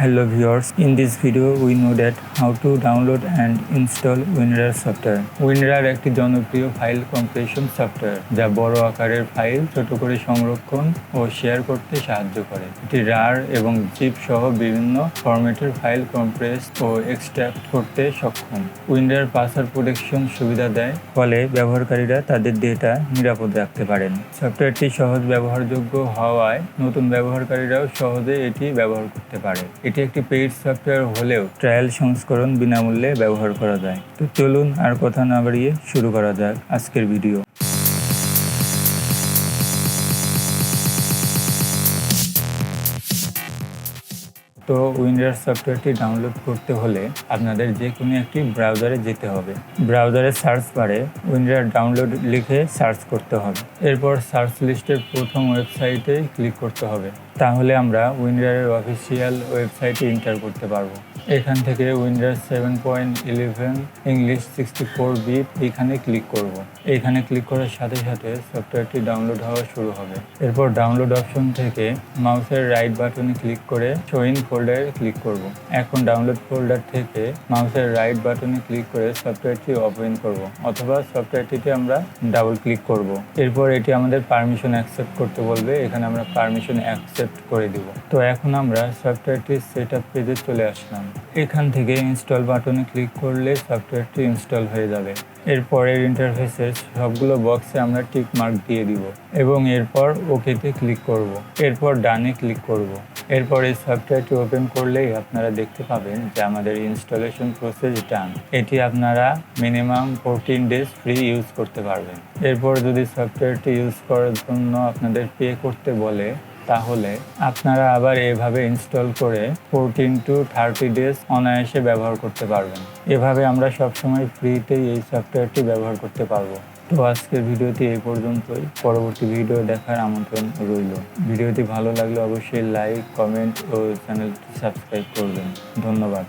Hello viewers, in this video we know that how to download and install WinRAR software. WinRAR একটি জনপ্রিয় file compression software যা বড় আকারের file ছোট করে সংরক্ষণ ও শেয়ার করতে সাহায্য করে। এটি RAR এবং ZIP সহ বিভিন্ন ফরম্যাটের ফাইল কম্প্রেস ও এক্সট্রাক্ট করতে সক্ষম। WinRAR পাসওয়ার্ড প্রোটেকশন সুবিধা দেয়, ফলে ব্যবহারকারীরা তাদের ডেটা নিরাপদ রাখতে পারেন। সফটওয়্যারটি সহজ ব্যবহারযোগ্য হওয়ায় নতুন ব্যবহারকারীরাও সহজে এটি ব্যবহার করতে পারে। এটি একটি পেইড সফটওয়্যার হলেও ট্রায়াল সংস্করণ বিনামূল্যে ব্যবহার করা যায়। তো চলুন আর কথা না বাড়িয়ে শুরু করা যাক আজকের ভিডিও। তো WinRAR সফটওয়্যারটি ডাউনলোড করতে হলে আপনাদের যে কোনো একটি ব্রাউজারে যেতে হবে। ব্রাউজারে সার্চ বারে WinRAR ডাউনলোড লিখে সার্চ করতে হবে। এরপর সার্চ লিস্টের প্রথম ওয়েবসাইটে ক্লিক করতে হবে। তাহলে আমরা WinRAR অফিসিয়াল ওয়েবসাইটে এন্টার করতে পারবো। এখান থেকে WinRAR 7.11 ইংলিশ 64 বিট এখানে ক্লিক করব। এখানে ক্লিক করার সাথে সাথে সফটওয়্যারটি ডাউনলোড হওয়া শুরু হবে। এরপর ডাউনলোড অপশন থেকে মাউসের রাইট বাটনে ক্লিক করে শো ইন ফোল্ডারে ক্লিক করব। এখন ডাউনলোড ফোল্ডার থেকে মাউসের রাইট বাটনে ক্লিক করে সফটওয়্যারটি ওপেন করব, অথবা সফটওয়্যারটিতে আমরা ডাবল ক্লিক করব। এরপর এটি আমাদের পারমিশন অ্যাকসেপ্ট করতে বলবে, এখানে আমরা পারমিশন অ্যাকসেপ্ট করে দিব। তো এখন আমরা সফটওয়্যারটির সেটআপ পেজে চলে আসলাম। এখান থেকে ইনস্টল বাটনে ক্লিক করলে সফটওয়্যারটি ইনস্টল হয়ে যাবে। এরপরের ইন্টারফেসের সবগুলো বক্সে আমরা টিক মার্ক দিয়ে দিব এবং এরপর ওকেতে ক্লিক করব। এরপর ডানে ক্লিক করব। এরপর এই সফটওয়্যারটি ওপেন করলেই আপনারা দেখতে পাবেন যে আমাদের ইনস্টলেশন প্রসেস ডান। এটি আপনারা মিনিমাম 14 ডেজ ফ্রি ইউজ করতে পারবেন। এরপর যদি সফটওয়্যারটি ইউজ করার জন্য আপনাদের পে করতে বলে, তাহলে আপনারা আবার এভাবে ইনস্টল করে 14 to 30 ডেজ অনায়াসে ব্যবহার করতে পারবেন। এভাবে আমরা সবসময় ফ্রিতেই এই সফটওয়্যারটি ব্যবহার করতে পারবো। তো আজকের ভিডিওটি এই পর্যন্তই। পরবর্তী ভিডিও দেখার আমন্ত্রণ রইল। ভিডিওটি ভালো লাগলে অবশ্যই লাইক, কমেন্ট ও চ্যানেলটি সাবস্ক্রাইব করবেন। ধন্যবাদ।